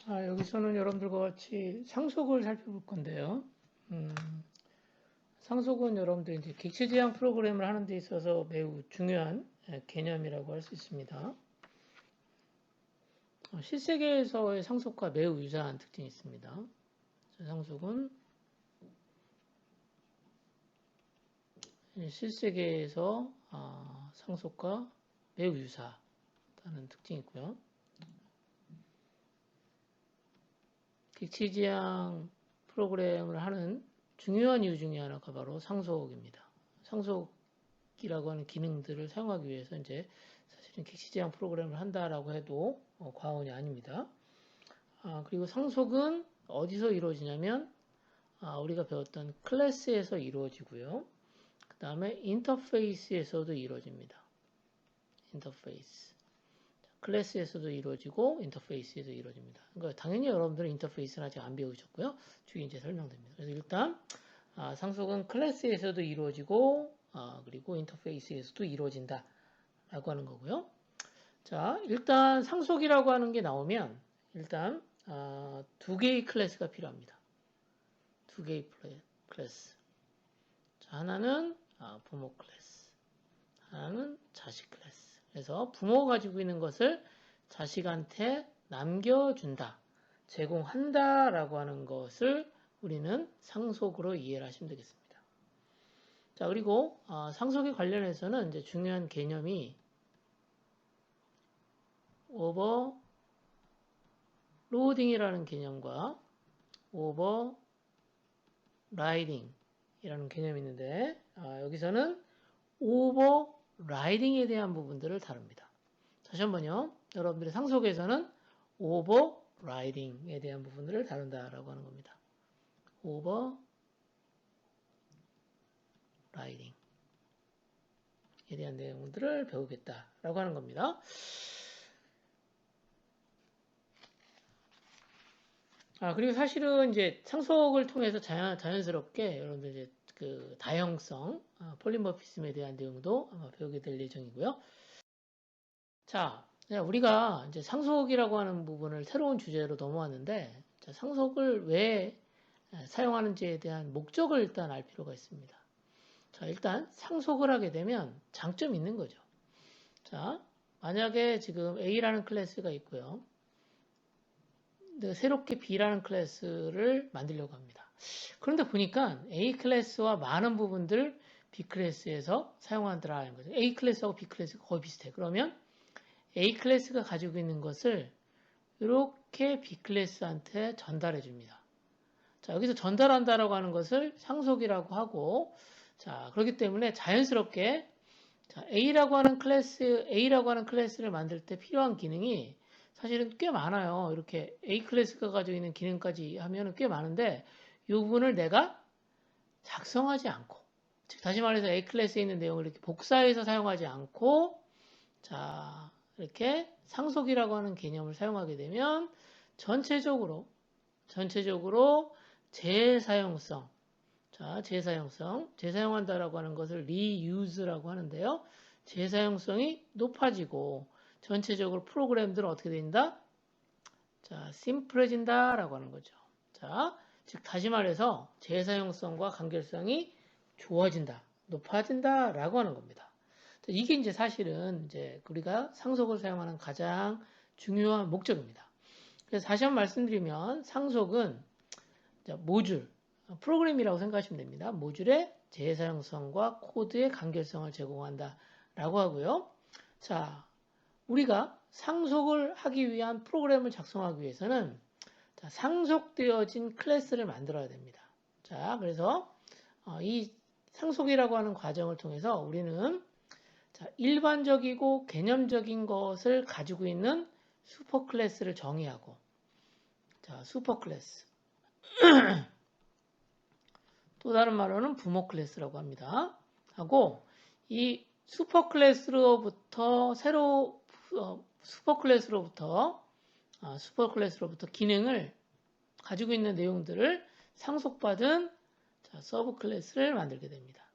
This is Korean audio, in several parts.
여기서는 여러분들과 같이 상속을 살펴볼 건데요. 음, 상속은 여러분들 이제 객체지향 프로그램을 하는 데 있어서 매우 중요한 개념이라고 할 수 있습니다. 실세계에서의 상속과 매우 유사한 특징이 있습니다. 상속은 실세계에서 상속과 매우 유사하다는 특징이 있고요. 객체지향 프로그램을 하는 중요한 이유 중에 하나가 바로 상속입니다. 상속이라고 하는 기능들을 사용하기 위해서 이제 사실은 객체지향 프로그램을 한다라고 해도 과언이 아닙니다. 그리고 상속은 어디서 이루어지냐면 우리가 배웠던 클래스에서 이루어지고요. 그 다음에 인터페이스에서도 이루어집니다. 인터페이스. 클래스에서도 이루어지고 인터페이스에도 이루어집니다. 그러니까 당연히 여러분들은 인터페이스는 아직 안 배우셨고요. 뒤에 이제 설명됩니다. 그래서 일단 상속은 클래스에서도 이루어지고 그리고 인터페이스에서도 이루어진다 라고 하는 거고요. 자, 일단 상속이라고 하는 게 나오면 일단 두 개의 클래스가 필요합니다. 두 개의 클래스. 자, 하나는 부모 클래스, 하나는 자식 클래스. 그래서 부모가 가지고 있는 것을 자식한테 남겨준다, 제공한다라고 하는 것을 우리는 상속으로 이해를 하시면 되겠습니다. 자, 그리고 상속에 관련해서는 이제 중요한 개념이 오버로딩이라는 개념과 오버라이딩이라는 개념이 있는데 여기서는 오버라이딩에 대한 부분들을 다룹니다. 다시 한번요. 여러분들의 상속에서는 오버라이딩에 대한 부분들을 다룬다라고 하는 겁니다. 오버라이딩에 대한 내용들을 배우겠다라고 하는 겁니다. 그리고 사실은 이제 상속을 통해서 자연스럽게 여러분들 이제 그 다형성, 폴리모피즘에 대한 내용도 아마 배우게 될 예정이고요. 자, 우리가 이제 상속이라고 하는 부분을 새로운 주제로 넘어왔는데, 자, 상속을 왜 사용하는지에 대한 목적을 일단 알 필요가 있습니다. 자, 일단 상속을 하게 되면 장점이 있는 거죠. 자, 만약에 지금 A라는 클래스가 있고요. 새롭게 B라는 클래스를 만들려고 합니다. 그런데 보니까 A 클래스와 많은 부분들 B 클래스에서 사용하더라는 거죠. A 클래스하고 B 클래스가 거의 비슷해. 그러면 A 클래스가 가지고 있는 것을 이렇게 B 클래스한테 전달해 줍니다. 자, 여기서 전달한다라고 하는 것을 상속이라고 하고, 자, 그렇기 때문에 자연스럽게 자, A라고 하는 클래스를 만들 때 필요한 기능이 사실은 꽤 많아요. 이렇게 A 클래스가 가지고 있는 기능까지 하면 꽤 많은데 이 부분을 내가 작성하지 않고, 즉 다시 말해서 A 클래스에 있는 내용을 이렇게 복사해서 사용하지 않고, 자, 이렇게 상속이라고 하는 개념을 사용하게 되면 전체적으로 재사용성, 자, 재사용한다라고 하는 것을 리유즈라고 하는데요. 재사용성이 높아지고 전체적으로 프로그램들은 어떻게 된다? 자, 심플해진다라고 하는 거죠. 자, 즉 다시 말해서 재사용성과 간결성이 좋아진다, 높아진다라고 하는 겁니다. 이게 이제 사실은 이제 우리가 상속을 사용하는 가장 중요한 목적입니다. 그래서 다시 한번 말씀드리면 상속은 모듈, 프로그램이라고 생각하시면 됩니다. 모듈의 재사용성과 코드의 간결성을 제공한다라고 하고요. 자, 우리가 상속을 하기 위한 프로그램을 작성하기 위해서는 상속되어진 클래스를 만들어야 됩니다. 자, 그래서 이 상속이라고 하는 과정을 통해서 우리는 일반적이고 개념적인 것을 가지고 있는 슈퍼 클래스를 정의하고, 자, 슈퍼 클래스. 또 다른 말로는 부모 클래스라고 합니다. 하고 이 슈퍼 클래스로부터 슈퍼 클래스로부터 기능을 가지고 있는 내용들을 상속받은 서브 클래스를 만들게 됩니다.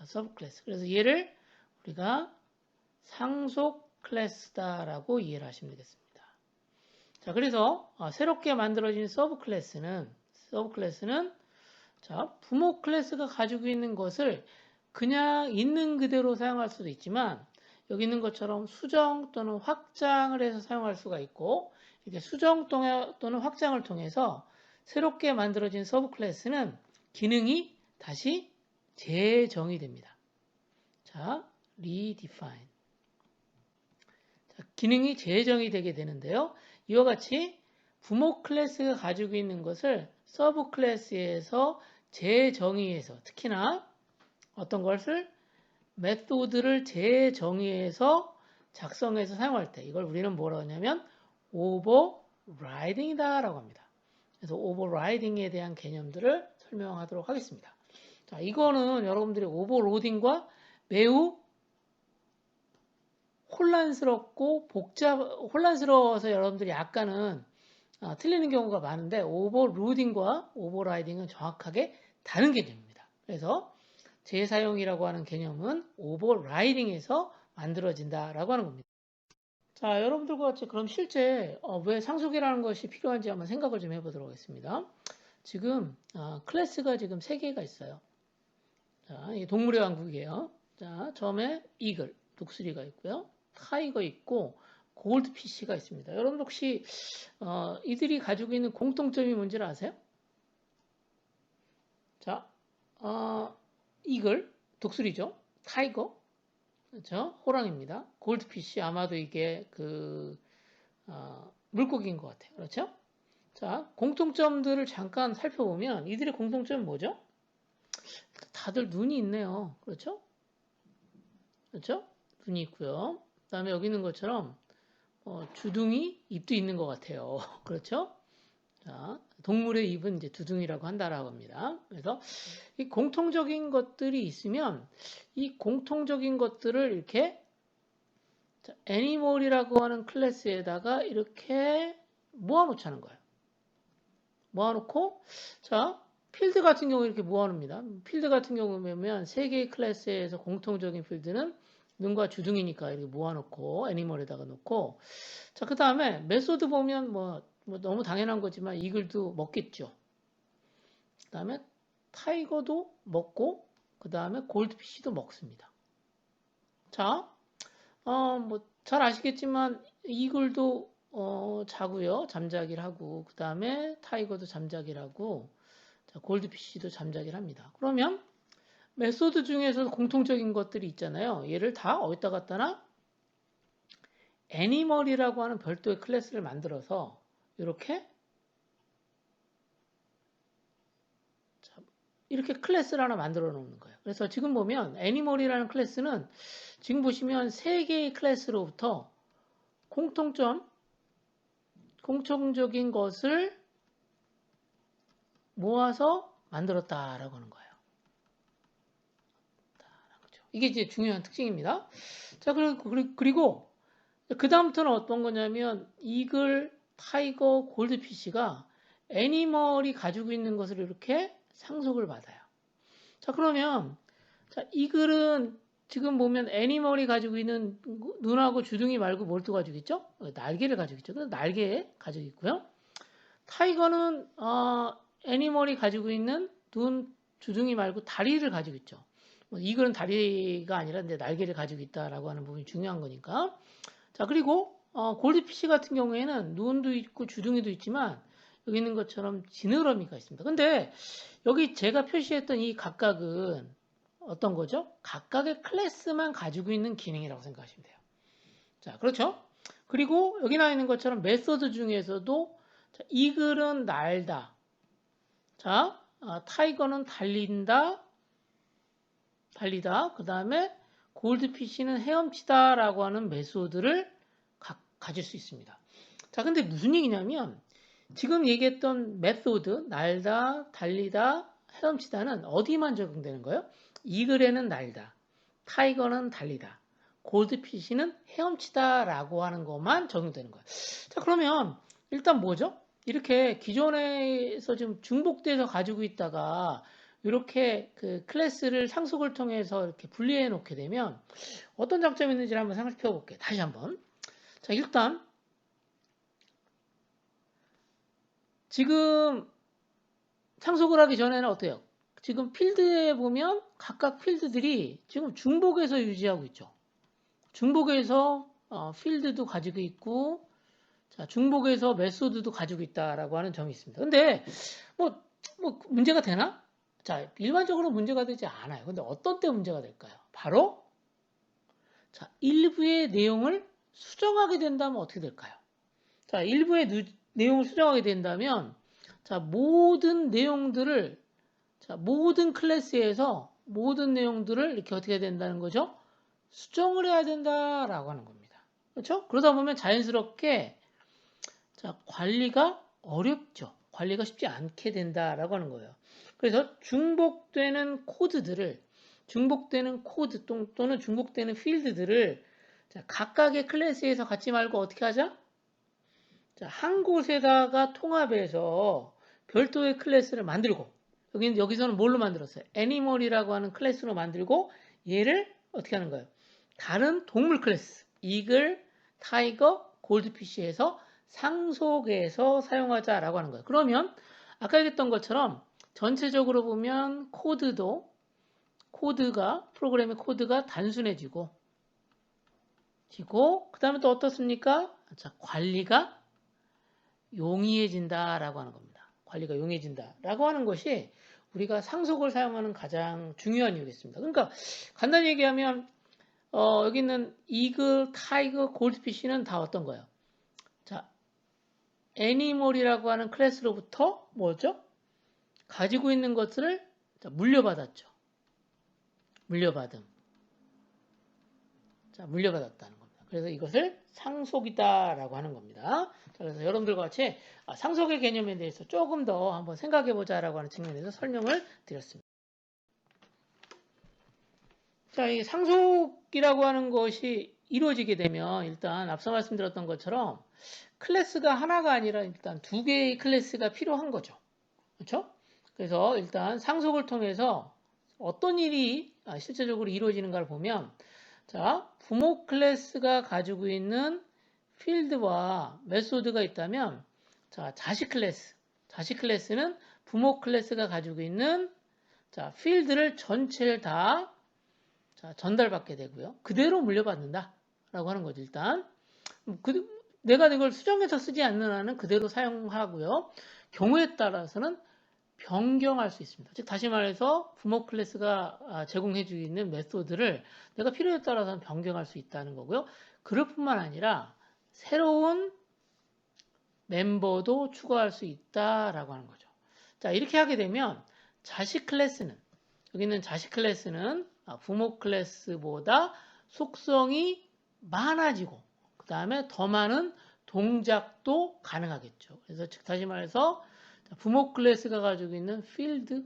서브 클래스. 그래서 얘를 우리가 상속 클래스다라고 이해를 하시면 되겠습니다. 자, 그래서 새롭게 만들어진 서브 클래스는 자, 부모 클래스가 가지고 있는 것을 그냥 있는 그대로 사용할 수도 있지만 여기 있는 것처럼 수정 또는 확장을 해서 사용할 수가 있고 이렇게 수정 또는 확장을 통해서 새롭게 만들어진 서브 클래스는 기능이 다시 재정의 됩니다. 자, redefine. 자, 기능이 재정의 되게 되는데요. 이와 같이 부모 클래스가 가지고 있는 것을 서브 클래스에서 재정의해서 특히나 어떤 것을 메소드를 재정의해서 작성해서 사용할 때 이걸 우리는 뭐라고 하냐면 overriding이다 라고 합니다. 그래서 overriding에 대한 개념들을 설명하도록 하겠습니다. 자, 이거는 여러분들이 overloading과 매우 혼란스러워서 여러분들이 약간은 틀리는 경우가 많은데 overloading과 overriding은 정확하게 다른 개념입니다. 그래서 재사용이라고 하는 개념은 overriding에서 만들어진다라고 하는 겁니다. 자, 여러분들과 같이 그럼 실제 왜 상속이라는 것이 필요한지 한번 생각을 좀 해보도록 하겠습니다. 지금 클래스가 지금 3개가 있어요. 자, 이 동물의 왕국이에요. 자, 처음에 이글, 독수리가 있고요. 타이거 있고 골드피쉬가 있습니다. 여러분 혹시 이들이 가지고 있는 공통점이 뭔지를 아세요? 자, 이글, 독수리죠. 타이거, 그렇죠? 호랑입니다. 골드피쉬 아마도 이게 물고기인 것 같아요. 그렇죠? 자, 공통점들을 잠깐 살펴보면 이들의 공통점은 뭐죠? 다들 눈이 있네요. 그렇죠? 그렇죠? 눈이 있고요. 그 다음에 여기 있는 것처럼 주둥이, 입도 있는 것 같아요. 그렇죠? 자, 동물의 입은 이제 두둥이라고 한다라고 합니다. 그래서 이 공통적인 것들이 있으면 이 공통적인 것들을 이렇게 애니멀이라고 하는 클래스에다가 이렇게 모아놓자는 거예요. 모아놓고 자 필드 같은 경우 이렇게 모아놓습니다. 필드 같은 경우면 3개의 클래스에서 공통적인 필드는 눈과 주둥이니까 이렇게 모아놓고 애니멀에다가 놓고 자 그 다음에 메소드 보면 뭐 너무 당연한 거지만 이글도 먹겠죠. 그 다음에 타이거도 먹고 그 다음에 골드피쉬도 먹습니다. 자, 뭐 잘 아시겠지만 이글도 자고요. 잠자기를 하고 그 다음에 타이거도 잠자기를 하고 자, 골드피쉬도 잠자기를 합니다. 그러면 메소드 중에서 공통적인 것들이 있잖아요. 얘를 다 어디다 갖다 놔? 애니멀이라고 하는 별도의 클래스를 만들어서 이렇게 클래스를 하나 만들어 놓는 거예요. 그래서 지금 보면 애니멀이라는 클래스는 지금 보시면 3개의 클래스로부터 공통적인 것을 모아서 만들었다라고 하는 거예요. 이게 이제 중요한 특징입니다. 자, 그리고 그 다음부터는 어떤 거냐면 이글, 타이거, 골드피쉬가 애니멀이 가지고 있는 것을 이렇게 상속을 받아요. 자, 그러면 자, 이글은 지금 보면 애니멀이 가지고 있는 눈하고 주둥이 말고 뭘 또 가지고 있죠? 날개를 가지고 있죠. 그래서 날개 가지고 있고요. 타이거는 애니멀이 가지고 있는 눈, 주둥이 말고 다리를 가지고 있죠. 이글은 다리가 아니라 이제 날개를 가지고 있다라고 하는 부분이 중요한 거니까. 자, 그리고 골드피쉬 같은 경우에는 눈도 있고 주둥이도 있지만 여기 있는 것처럼 지느러미가 있습니다. 근데 여기 제가 표시했던 이 각각은 어떤 거죠? 각각의 클래스만 가지고 있는 기능이라고 생각하시면 돼요. 자, 그렇죠? 그리고 여기 나와 있는 것처럼 메서드 중에서도 자, 이글은 날다. 자, 타이거는 달리다. 그 다음에 골드피쉬는 헤엄치다 라고 하는 메소드를 가질 수 있습니다. 자, 근데 무슨 얘기냐면 지금 얘기했던 메소드, 날다, 달리다, 헤엄치다는 어디만 적용되는 거예요? 이글에는 날다, 타이거는 달리다, 골드피쉬는 헤엄치다 라고 하는 것만 적용되는 거예요. 자, 그러면 일단 뭐죠? 이렇게 기존에서 지금 중복돼서 가지고 있다가 이렇게 그 클래스를 상속을 통해서 이렇게 분리해 놓게 되면 어떤 장점이 있는지를 한번 생각해 볼게요. 다시 한번. 자, 일단 지금 상속을 하기 전에는 어때요? 지금 필드에 보면 각각 필드들이 지금 중복에서 유지하고 있죠. 중복에서 필드도 가지고 있고, 자, 중복에서 메소드도 가지고 있다라고 하는 점이 있습니다. 근데 뭐 문제가 되나? 자, 일반적으로 문제가 되지 않아요. 근데 어떤 때 문제가 될까요? 바로 자, 일부의 내용을 수정하게 된다면 어떻게 될까요? 자, 일부의 내용을 수정하게 된다면 자, 모든 내용들을 자, 모든 클래스에서 모든 내용들을 이렇게 어떻게 해야 된다는 거죠? 수정을 해야 된다라고 하는 겁니다. 그렇죠? 그러다 보면 자연스럽게 자, 관리가 어렵죠. 관리가 쉽지 않게 된다라고 하는 거예요. 그래서 중복되는 코드 또는 중복되는 필드들을 자, 각각의 클래스에서 갖지 말고 어떻게 하자? 자, 한 곳에다가 통합해서 별도의 클래스를 만들고 여기서는 뭘로 만들었어요? 애니멀이라고 하는 클래스로 만들고 얘를 어떻게 하는 거예요? 다른 동물 클래스 이글, 타이거, 골드피쉬에서 상속해서 사용하자라고 하는 거예요. 그러면 아까 얘기했던 것처럼 전체적으로 보면 프로그램의 코드가 단순해지고 그 다음에 또 어떻습니까? 자, 관리가 용이해진다라고 하는 겁니다. 관리가 용이해진다라고 하는 것이 우리가 상속을 사용하는 가장 중요한 이유겠습니다. 그러니까 간단히 얘기하면 여기 있는 이글, 타이거, 골드피쉬는 다 어떤 거예요? 자, 애니멀이라고 하는 클래스로부터 뭐죠? 가지고 있는 것들을 물려받았죠. 물려받았다는 겁니다. 그래서 이것을 상속이다라고 하는 겁니다. 자, 그래서 여러분들과 같이 상속의 개념에 대해서 조금 더 한번 생각해 보자라고 하는 측면에서 설명을 드렸습니다. 자, 이 상속이라고 하는 것이 이루어지게 되면 일단 앞서 말씀드렸던 것처럼 클래스가 하나가 아니라 일단 두 개의 클래스가 필요한 거죠. 그렇죠? 그래서 일단 상속을 통해서 어떤 일이 실제적으로 이루어지는가를 보면 자, 부모 클래스가 가지고 있는 필드와 메소드가 있다면 자, 자식 클래스는 부모 클래스가 가지고 있는 자, 필드를 전체를 다 자, 전달받게 되고요. 그대로 물려받는다 라고 하는 거죠. 일단 내가 이걸 수정해서 쓰지 않는 한은 그대로 사용하고요. 경우에 따라서는 변경할 수 있습니다. 즉 다시 말해서 부모 클래스가 제공해 주고 있는 메소드를 내가 필요에 따라서는 변경할 수 있다는 거고요. 그럴 뿐만 아니라 새로운 멤버도 추가할 수 있다라고 하는 거죠. 자, 이렇게 하게 되면 자식 클래스는 여기 있는 자식 클래스는 부모 클래스보다 속성이 많아지고 그 다음에 더 많은 동작도 가능하겠죠. 그래서 즉 다시 말해서 부모 클래스가 가지고 있는 필드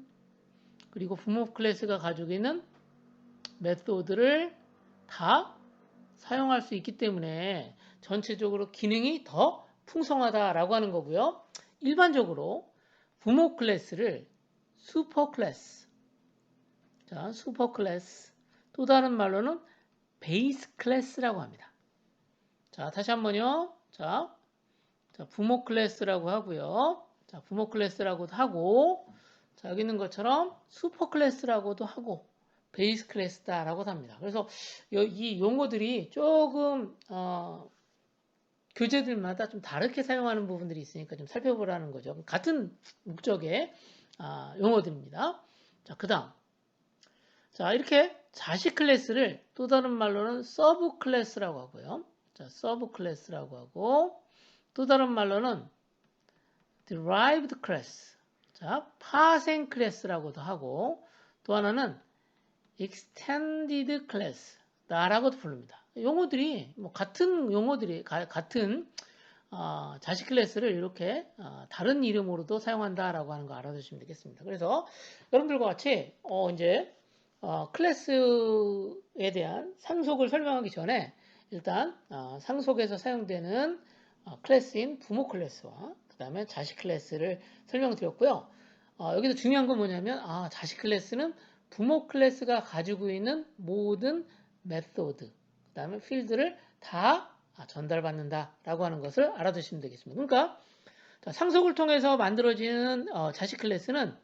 그리고 부모 클래스가 가지고 있는 메소드를 다 사용할 수 있기 때문에 전체적으로 기능이 더 풍성하다라고 하는 거고요. 일반적으로 부모 클래스를 슈퍼 클래스, 자, 슈퍼 클래스, 또 다른 말로는 베이스 클래스라고 합니다. 자, 다시 한번요. 자, 부모 클래스라고 하고요. 자, 부모 클래스라고도 하고, 자, 여기 있는 것처럼 슈퍼 클래스라고도 하고, 베이스 클래스다라고도 합니다. 그래서 이 용어들이 조금 교재들마다 좀 다르게 사용하는 부분들이 있으니까 좀 살펴보라는 거죠. 같은 목적의 용어들입니다. 자, 그 다음. 자, 이렇게 자식 클래스를 또 다른 말로는 서브 클래스라고 하고요. 자, 서브 클래스라고 하고, 또 다른 말로는 derived class. 자, 파생 클래스라고도 하고, 또 하나는 extended class. 라고도 부릅니다. 용어들이, 같은 용어들이, 같은, 자식 클래스를 이렇게, 다른 이름으로도 사용한다라고 하는 거 알아두시면 되겠습니다. 그래서 여러분들과 같이, 이제, 클래스에 대한 상속을 설명하기 전에 일단 상속에서 사용되는 클래스인 부모 클래스와 그 다음에 자식 클래스를 설명드렸고요. 여기서 중요한 건 뭐냐면 자식 클래스는 부모 클래스가 가지고 있는 모든 메소드 그 다음에 필드를 다 전달받는다 라고 하는 것을 알아두시면 되겠습니다. 그러니까 자, 상속을 통해서 만들어지는 자식 클래스는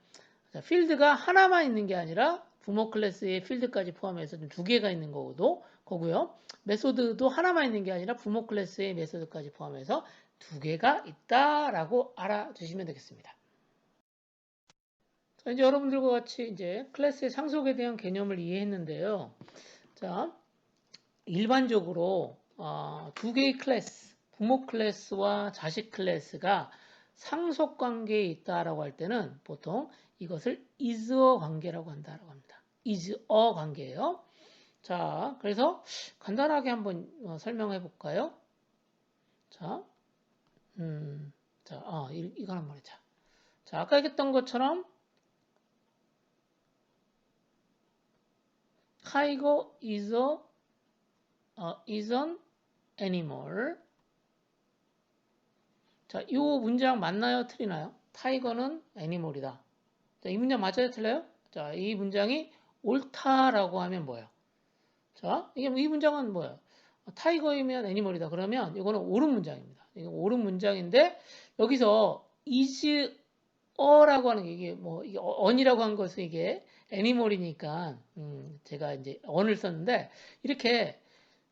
필드가 하나만 있는 게 아니라 부모 클래스의 필드까지 포함해서 좀 두 개가 있는 거고요. 메소드도 하나만 있는 게 아니라 부모 클래스의 메소드까지 포함해서 두 개가 있다라고 알아두시면 되겠습니다. 자, 이제 여러분들과 같이 이제 클래스의 상속에 대한 개념을 이해했는데요. 자, 일반적으로 두 개의 클래스, 부모 클래스와 자식 클래스가 상속 관계에 있다라고 할 때는 보통 이것을 is-a 관계라고 한다라고 합니다. is-a 관계예요. 자, 그래서 간단하게 한번 설명해 볼까요? 자, 이거 한번 해자. 자, 아까 얘기했던 것처럼 tiger is an animal. 자, 이 문장 맞나요? 틀리나요? 타이거는 애니멀이다. 자, 이 문장 맞아요? 틀려요? 자, 이 문장이 옳다라고 하면 뭐예요? 자, 이 문장은 뭐예요? 타이거이면 애니멀이다. 그러면 이거는 옳은 문장입니다. 이거 옳은 문장인데 여기서 is어라고 하는 게 이게 이게 on이라고 한 것은 이게 애니멀이니까 제가 이제 on을 썼는데 이렇게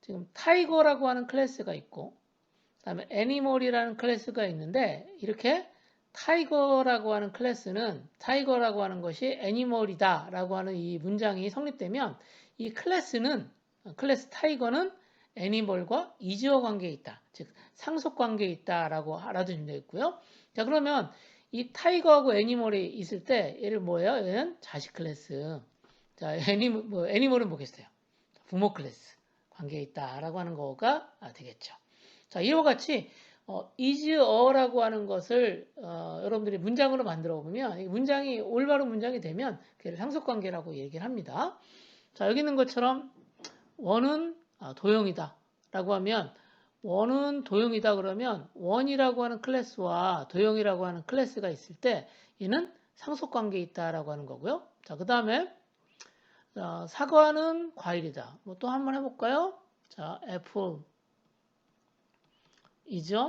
지금 타이거라고 하는 클래스가 있고 그다음에 애니멀이라는 클래스가 있는데 이렇게 타이거라고 하는 클래스는 타이거라고 하는 것이 애니멀이다라고 하는 이 문장이 성립되면 이 클래스 타이거는 애니멀과 이지어 관계에 있다. 즉 상속 관계에 있다라고 알아두시면 되겠고요. 자, 그러면 이 타이거하고 애니멀이 있을 때 얘를 뭐예요? 얘는 자식 클래스. 자, 애니멀은 뭐겠어요? 부모 클래스 관계에 있다라고 하는 거가 되겠죠. 자, 이와 같이 is-a라고 하는 것을 여러분들이 문장으로 만들어 보면 이 문장이 올바른 문장이 되면 그를 상속관계라고 얘기를 합니다. 자, 여기 있는 것처럼 원은 도형이다 라고 하면 원은 도형이다 그러면 원이라고 하는 클래스와 도형이라고 하는 클래스가 있을 때 얘는 상속관계에 있다라고 하는 거고요. 자, 그 다음에 사과는 과일이다. 뭐 또 한번 해볼까요? 자, apple is a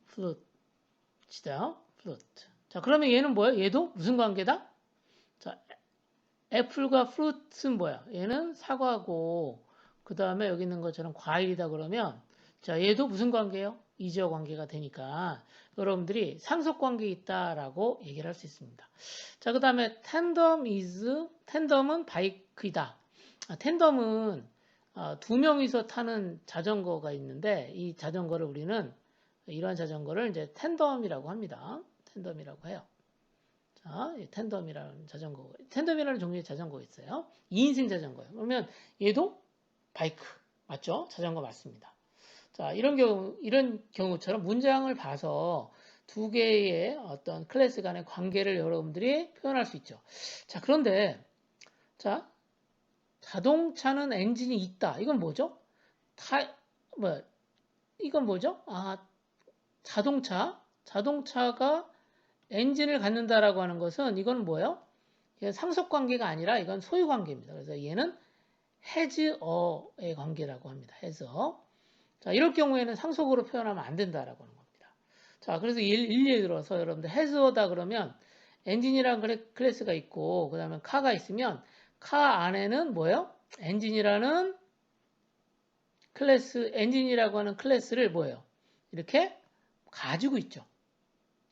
fruit이다. fruit. 자, 그러면 얘는 뭐야? 얘도 무슨 관계다? 자, 애플과 fruit은 뭐야? 얘는 사과고, 그 다음에 여기 있는 것처럼 과일이다 그러면, 자, 얘도 무슨 관계예요? 이지어 관계가 되니까 여러분들이 상속 관계에 있다라고 얘기를 할 수 있습니다. 자, 그 다음에 텐덤은 바이크이다. 텐덤은 두 명이서 타는 자전거가 있는데 이 자전거를 우리는 이러한 자전거를 이제 텐덤이라고 합니다. 텐덤이라고 해요. 자, 텐덤이라는 종류의 자전거가 있어요. 2인승 자전거예요. 그러면 얘도 바이크 맞죠? 자전거 맞습니다. 자, 이런 경우처럼 문장을 봐서 두 개의 어떤 클래스 간의 관계를 여러분들이 표현할 수 있죠. 자, 그런데 자, 자동차는 엔진이 있다. 이건 뭐죠? 이건 뭐죠? 자동차가 엔진을 갖는다라고 하는 것은 이건 뭐예요? 이건 상속 관계가 아니라 이건 소유 관계입니다. 그래서 얘는 has의 관계라고 합니다. has. 자, 이럴 경우에는 상속으로 표현하면 안 된다라고 하는 겁니다. 자, 그래서 예를 들어서 여러분들 has다 그러면 엔진이라는 클래스가 있고 그다음에 카가 있으면 카 안에는 뭐예요? 엔진이라고 하는 클래스를 뭐예요? 이렇게 가지고 있죠.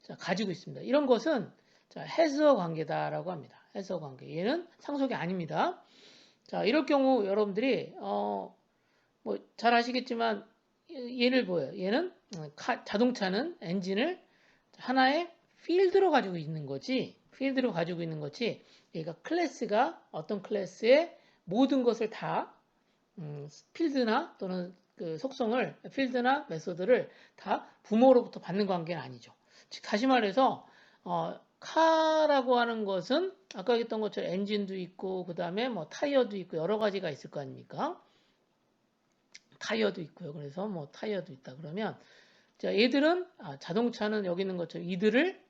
자, 가지고 있습니다. 이런 것은 해서 관계다라고 합니다. 해서 관계. 얘는 상속이 아닙니다. 자, 이럴 경우 여러분들이 잘 아시겠지만 얘를 뭐예요? 얘는 자동차는 엔진을 하나의 필드로 가지고 있는 거지. 얘가 클래스가 어떤 클래스의 모든 것을 다 필드나 또는 그 속성을 필드나 메소드를 다 부모로부터 받는 관계는 아니죠. 즉 다시 말해서 카라고 하는 것은 아까 얘기했던 것처럼 엔진도 있고 그 다음에 뭐 타이어도 있고 여러 가지가 있을 거 아닙니까? 타이어도 있고요. 그래서 뭐 타이어도 있다 그러면 자, 얘들은 자동차는 여기 있는 것처럼 이들을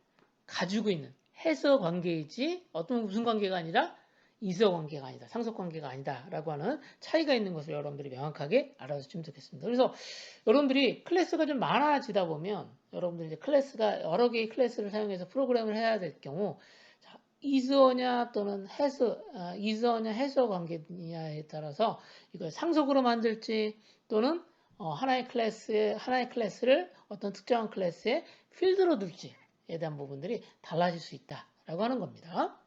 가지고 있는 해서 관계이지 무슨 관계가 아니라 이서 관계가 아니다. 상속 관계가 아니다. 라고 하는 차이가 있는 것을 여러분들이 명확하게 알아주시면 좋겠습니다. 그래서 여러분들이 클래스가 좀 많아지다 보면 여러분들이 이제 클래스가 여러 개의 클래스를 사용해서 프로그램을 해야 될 경우 이스어냐 또는 이스어냐 해서 관계냐에 따라서 이걸 상속으로 만들지 또는 하나의 클래스를 어떤 특정한 클래스의 필드로 둘지에 대한 부분들이 달라질 수 있다라고 하는 겁니다.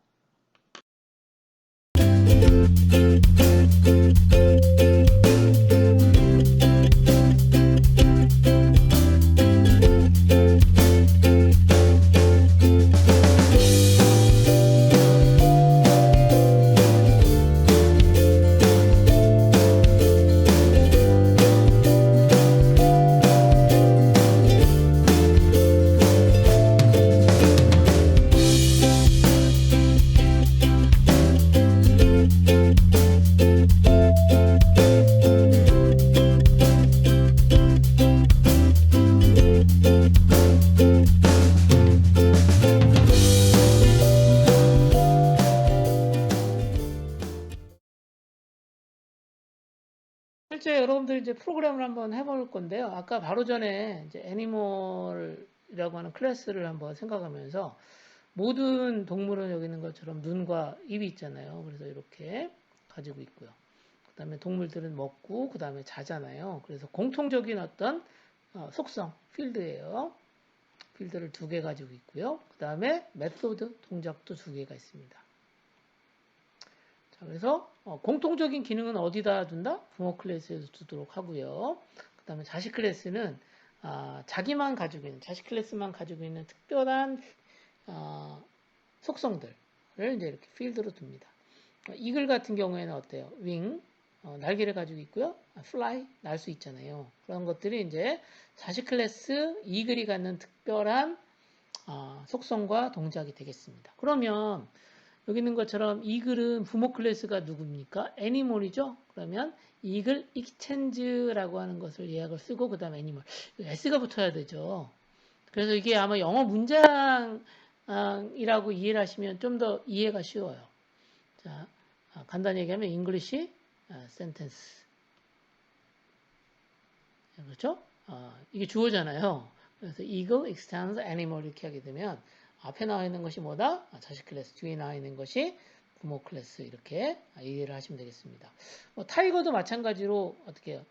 실제 여러분들이 이제 프로그램을 한번 해볼 건데요. 아까 바로 전에 이제 애니멀이라고 하는 클래스를 한번 생각하면서 모든 동물은 여기 있는 것처럼 눈과 입이 있잖아요. 그래서 이렇게 가지고 있고요. 그 다음에 동물들은 먹고 그 다음에 자잖아요. 그래서 공통적인 어떤 속성, 필드예요. 필드를 2개 가지고 있고요. 그 다음에 메소드, 동작도 2개가 있습니다. 자, 그래서 공통적인 기능은 어디다 둔다? 부모 클래스에서 두도록 하고요. 그 다음에 자식 클래스는 자기만 가지고 있는, 자식 클래스만 가지고 있는 특별한 속성들을 이제 이렇게 필드로 둡니다. 이글 같은 경우에는 어때요? 윙, 날개를 가지고 있고요. fly, 날 수 있잖아요. 그런 것들이 이제 자식 클래스 이글이 갖는 특별한 속성과 동작이 되겠습니다. 그러면 여기 있는 것처럼 이글은 부모 클래스가 누굽니까? 애니멀이죠? 그러면 이글 익스텐즈라고 하는 것을 예약을 쓰고 그 다음에 애니멀. S가 붙어야 되죠. 그래서 이게 아마 영어 문장이라고 이해를 하시면 좀 더 이해가 쉬워요. 자, 간단히 얘기하면 English sentence. 그렇죠? 이게 주어잖아요. 그래서 eagle, extends, animal 이렇게 하게 되면 앞에 나와 있는 것이 뭐다? 자식 클래스. 뒤에 나와 있는 것이 부모 클래스. 이렇게 이해를 하시면 되겠습니다. 타이거도 마찬가지로 어떻게 해요?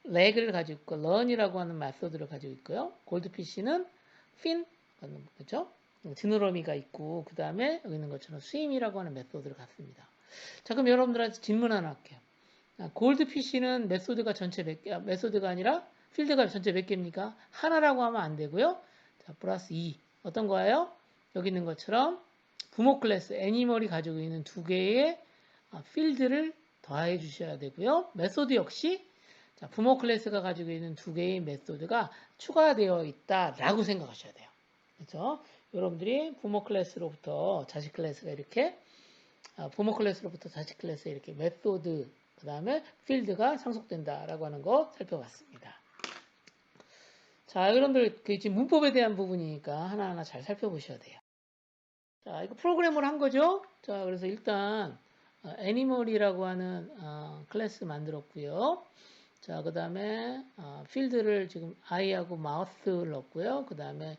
leg를 가지고 있고 learn이라고 하는 메소드를 가지고 있고요. 골드피쉬는 fin, 그렇죠? 지느러미가 있고 그 다음에 여기 있는 것처럼 swim이라고 하는 메소드를 갖습니다. 자, 그럼 여러분들한테 질문 하나 할게요. 골드피쉬는 메소드가 전체 몇 개, 메소드가 아니라 필드가 전체 몇 개입니까? 하나라고 하면 안 되고요. 자, 플러스 2. 어떤 거예요? 여기 있는 것처럼 부모 클래스, 애니멀이 가지고 있는 2개의 필드를 더해 주셔야 되고요. 메소드 역시 자, 부모 클래스가 가지고 있는 2개의 메소드가 추가되어 있다라고 생각하셔야 돼요. 그렇죠? 여러분들이 부모 클래스로부터 자식 클래스가 이렇게 부모 클래스로부터 자식 클래스에 이렇게 메소드 그 다음에 필드가 상속된다라고 하는 거 살펴봤습니다. 자, 여러분들 지금 문법에 대한 부분이니까 하나하나 잘 살펴보셔야 돼요. 자, 이거 프로그램을 한 거죠. 자, 그래서 일단 애니멀이라고 하는 클래스 만들었고요. 자, 그 다음에 필드를 지금 i하고 mouth를 넣었고요. 그 다음에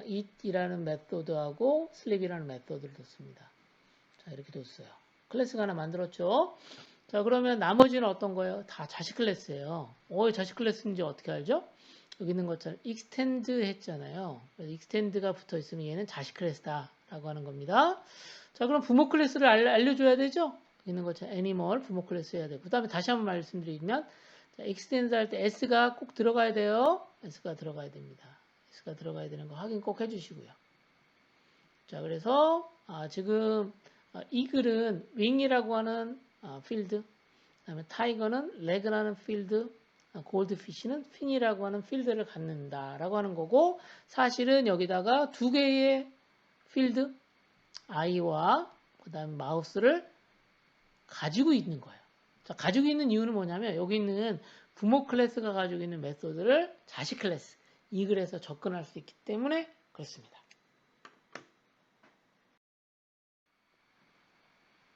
eat이라는 메소드하고 sleep이라는 메소드를 뒀습니다. 자, 이렇게 뒀어요. 클래스가 하나 만들었죠. 자, 그러면 나머지는 어떤 거예요? 다 자식 클래스예요. 자식 클래스인지 어떻게 알죠? 여기 있는 것처럼 extend 했잖아요. extend가 붙어 있으면 얘는 자식 클래스다라고 하는 겁니다. 자, 그럼 부모 클래스를 알려줘야 되죠? 여기 있는 것처럼 animal 부모 클래스 해야 되고. 그 다음에 다시 한번 말씀드리면 extend 할 때 s가 꼭 들어가야 돼요. s가 들어가야 됩니다. s가 들어가야 되는 거 확인 꼭 해주시고요. 자, 그래서 지금 이글은 윙이라고 하는 필드, 그다음에 타이거는 레그라는 필드, 골드피쉬는 핀이라고 하는 필드를 갖는다라고 하는 거고 사실은 여기다가 2개의 필드, 아이와 그다음에 마우스를 가지고 있는 거예요. 자, 가지고 있는 이유는 뭐냐면 여기 있는 부모 클래스가 가지고 있는 메소드를 자식 클래스, 이글에서 접근할 수 있기 때문에 그렇습니다.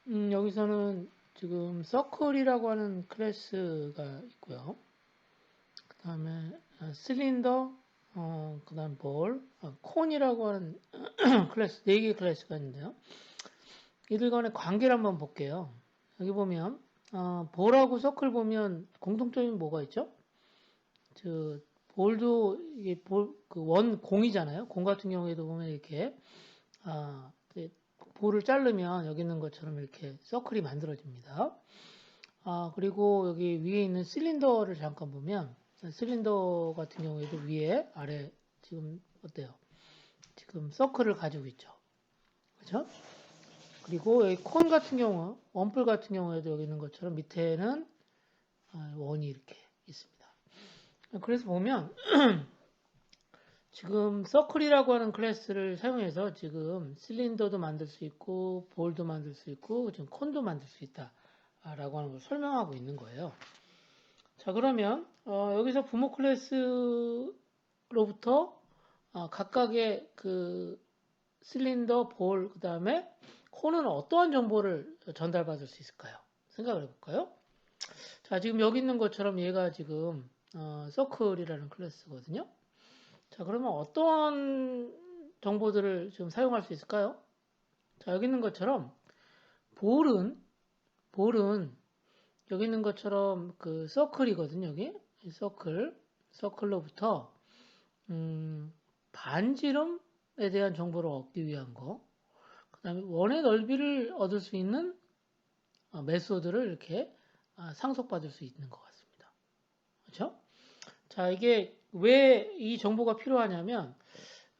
여기서는 지금 서클이라고 하는 클래스가 있고요. 그 다음에 실린더, 그 다음 볼, 콘이라고 하는 클래스, 4개의 클래스가 있는데요. 이들 간의 관계를 한번 볼게요. 여기 보면 볼하고 서클 보면 공통점이 뭐가 있죠? 볼도 이게 원 공이잖아요. 공 같은 경우에도 보면 이렇게 볼을 자르면 여기 있는 것처럼 이렇게 서클이 만들어집니다. 그리고 여기 위에 있는 실린더를 잠깐 보면 실린더 같은 경우에도 위에 아래 지금 어때요? 지금 서클을 가지고 있죠. 그렇죠? 그리고 여기 콘 같은 경우, 원뿔 같은 경우에도 여기 있는 것처럼 밑에는 원이 이렇게 있습니다. 그래서 보면 지금 서클이라고 하는 클래스를 사용해서 지금 실린더도 만들 수 있고 볼도 만들 수 있고 지금 콘도 만들 수 있다라고 하는 걸 설명하고 있는 거예요. 자, 그러면 여기서 부모 클래스로부터 각각의 그 실린더, 볼, 그 다음에 콘은 어떠한 정보를 전달받을 수 있을까요? 생각을 해볼까요? 자, 지금 여기 있는 것처럼 얘가 지금 서클이라는 클래스거든요. 자, 그러면 어떤 정보들을 좀 사용할 수 있을까요? 자, 여기 있는 것처럼 볼은 여기 있는 것처럼 그 서클이거든요. 여기 서클로부터 반지름에 대한 정보를 얻기 위한 거, 그 다음에 원의 넓이를 얻을 수 있는 메소드를 이렇게 상속받을 수 있는 것 같습니다. 그렇죠? 자, 이게 왜 이 정보가 필요하냐면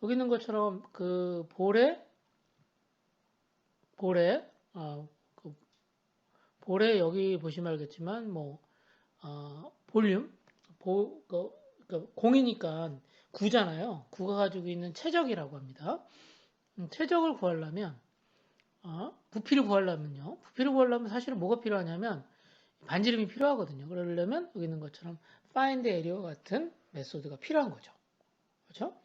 여기 있는 것처럼 그 볼에 여기 보시면 알겠지만 볼륨 공이니까 구잖아요. 구가 가지고 있는 최적이라고 합니다. 최적을 구하려면 부피를 구하려면 사실은 뭐가 필요하냐면 반지름이 필요하거든요. 그러려면 여기 있는 것처럼 find area 같은 메소드가 필요한 거죠. 그렇죠?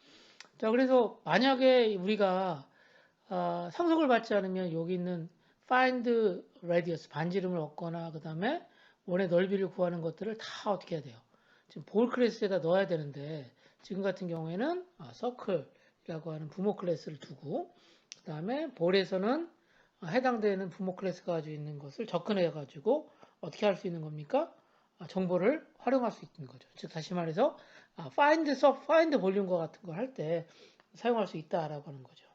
자, 그래서 만약에 우리가 상속을 받지 않으면 여기 있는 find radius 반지름을 얻거나 그 다음에 원의 넓이를 구하는 것들을 다 어떻게 해야 돼요? 지금 볼 클래스에다 넣어야 되는데 지금 같은 경우에는 circle이라고 하는 부모 클래스를 두고 그 다음에 볼에서는 해당되는 부모 클래스가 가지고 있는 것을 접근해 가지고 어떻게 할 수 있는 겁니까? 정보를 활용할 수 있는 거죠. 즉 다시 말해서 find 볼륨과 같은 걸 할 때 사용할 수 있다라고 하는 거죠.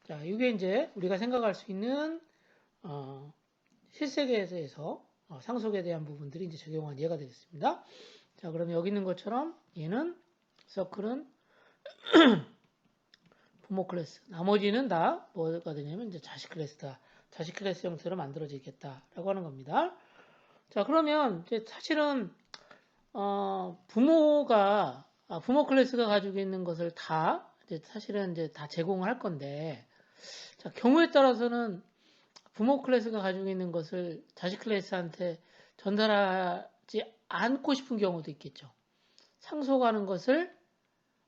자, 이게 이제 우리가 생각할 수 있는 실세계에서 상속에 대한 부분들이 이제 적용한 예가 되겠습니다. 자, 그러면 여기 있는 것처럼 얘는 서클은 부모 클래스, 나머지는 다 뭐가 되냐면 이제 자식 클래스다. 자식 클래스 형태로 만들어지겠다라고 하는 겁니다. 자, 그러면 이제 사실은 부모 클래스가 가지고 있는 것을 다 이제 사실은 이제 다 제공을 할 건데, 자, 경우에 따라서는 부모 클래스가 가지고 있는 것을 자식 클래스한테 전달하지 않고 싶은 경우도 있겠죠. 상속하는 것을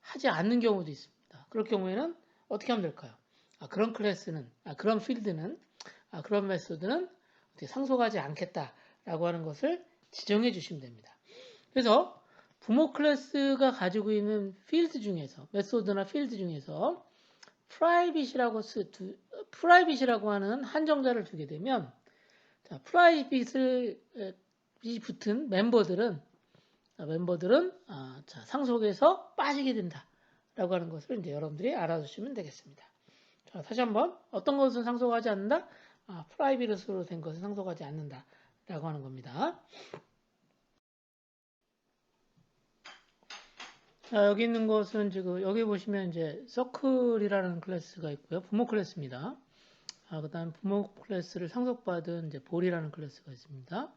하지 않는 경우도 있습니다. 그럴 경우에는 어떻게 하면 될까요? 그런 클래스는, 그런 필드는, 그런 메소드는 어떻게 상속하지 않겠다라고 하는 것을 지정해 주시면 됩니다. 그래서 부모 클래스가 가지고 있는 필드 중에서, 메소드나 필드 중에서 프라이빗이라고 하는 한정자를 두게 되면, 자, 프라이빗이 붙은 멤버들은 자, 상속에서 빠지게 된다라고 하는 것을 이제 여러분들이 알아두시면 되겠습니다. 자, 다시 한번 어떤 것은 상속하지 않는다? 프라이빗으로 된 것은 상속하지 않는다라고 하는 겁니다. 자, 여기 있는 것은 지금 여기 보시면 이제 서클이라는 클래스가 있고요. 부모 클래스입니다. 그다음 부모 클래스를 상속받은 이제 볼이라는 클래스가 있습니다.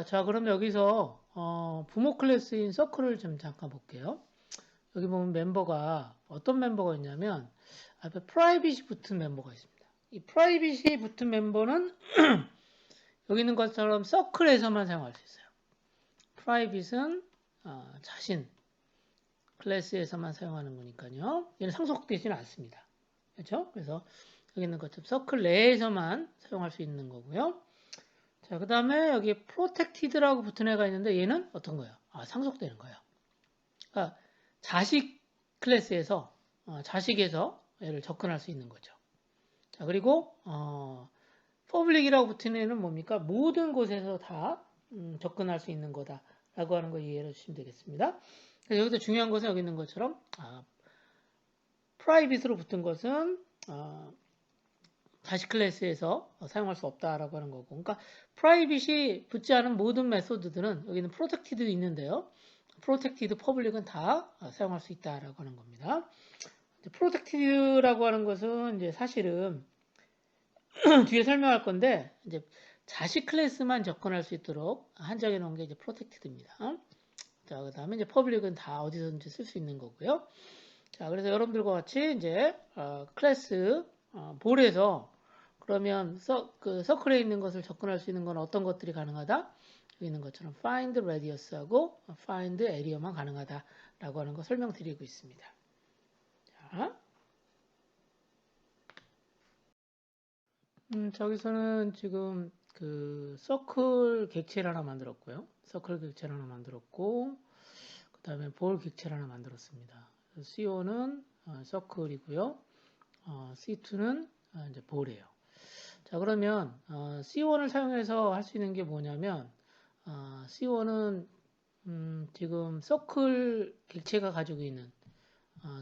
자, 그럼 여기서 부모 클래스인 서클을 좀 잠깐 볼게요. 여기 보면 멤버가 어떤 멤버가 있냐면 앞에 프라이빗이 붙은 멤버가 있습니다. 이 프라이빗이 붙은 멤버는 여기 있는 것처럼 서클에서만 사용할 수 있어요. 프라이빗은 자신 클래스에서만 사용하는 거니까요. 얘는 상속되지는 않습니다. 그렇죠? 그래서 여기 있는 것처럼 서클 내에서만 사용할 수 있는 거고요. 자, 그 다음에 여기 protected라고 붙은 애가 있는데 얘는 어떤 거예요? 상속되는 거예요. 그러니까 자식 클래스에서 자식에서 얘를 접근할 수 있는 거죠. 자, 그리고 public이라고 붙은 애는 뭡니까? 모든 곳에서 다 접근할 수 있는 거다라고 하는 거 이해해 주시면 되겠습니다. 그래서 여기서 중요한 것은 여기 있는 것처럼 private로 붙은 것은 자식 클래스에서 사용할 수 없다라고 하는 거고, 그러니까 private이 붙지 않은 모든 메소드들은 여기는 protected도 있는데요. protected, public은 다 사용할 수 있다라고 하는 겁니다. protected라고 하는 것은 이제 사실은 뒤에 설명할 건데 이제 자식 클래스만 접근할 수 있도록 한정해 놓은 게 이제 protected입니다. 자, 그 다음에 이제 public은 다 어디서든지 쓸 수 있는 거고요. 자, 그래서 여러분들과 같이 이제 클래스 볼에서 그러면 그 서클에 있는 것을 접근할 수 있는 건 어떤 것들이 가능하다? 여기 있는 것처럼 find radius하고 find area만 가능하다라고 하는 거 설명드리고 있습니다. 자, 저기서는 지금 그 서클 객체를 하나 만들었고요. 서클 객체를 하나 만들었고, 그 다음에 볼 객체를 하나 만들었습니다. CO1은 서클이고요. C2는 이제 볼이에요. 자, 그러면 C1을 사용해서 할 수 있는 게 뭐냐면 C1은 지금 서클 객체가 가지고 있는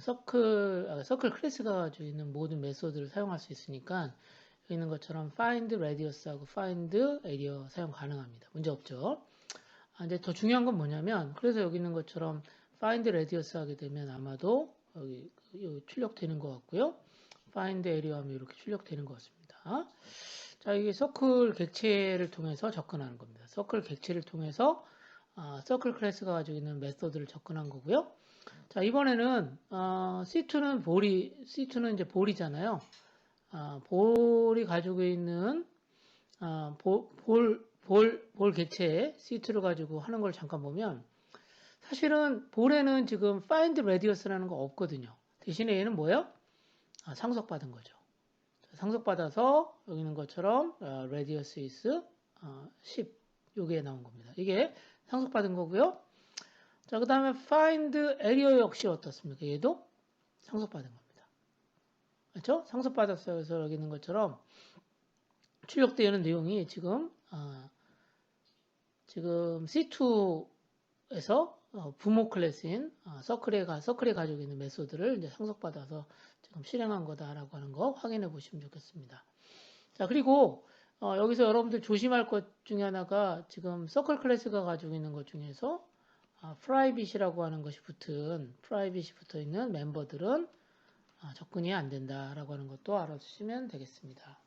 서클 클래스가 가지고 있는 모든 메소드를 사용할 수 있으니까 여기 있는 것처럼 find radius하고 find area 사용 가능합니다. 문제 없죠. 이제 더 중요한 건 뭐냐면 그래서 여기 있는 것처럼 find radius 하게 되면 아마도 여기 출력되는 것 같고요. find area 하면 이렇게 출력되는 것 같습니다. 자, 이게 서클 객체를 통해서 접근하는 겁니다. 서클 객체를 통해서 서클 클래스가 가지고 있는 메소드를 접근한 거고요. 자, 이번에는 C2는 이제 볼이잖아요. 볼이 가지고 있는 볼 객체의 C2를 가지고 하는 걸 잠깐 보면 사실은 볼에는 지금 find radius라는 거 없거든요. 대신에 얘는 뭐예요? 상속받은 거죠. 상속받아서 여기 있는 것처럼 radius is 10 요게 나온 겁니다. 이게 상속받은 거고요. 자, 그 다음에 find area 역시 어떻습니까? 얘도 상속받은 겁니다. 그렇죠? 상속받았어요. 그래서 여기 있는 것처럼 출력되는 내용이 지금 C2에서 부모 클래스인 서클에 가지고 있는 메소드를 이제 상속받아서 지금 실행한 거다라고 하는 거 확인해 보시면 좋겠습니다. 자, 그리고 여기서 여러분들 조심할 것 중에 하나가 지금 서클 클래스가 가지고 있는 것 중에서 프라이빗이라고 하는 것이 프라이빗이 붙어 있는 멤버들은 접근이 안 된다라고 하는 것도 알아주시면 되겠습니다.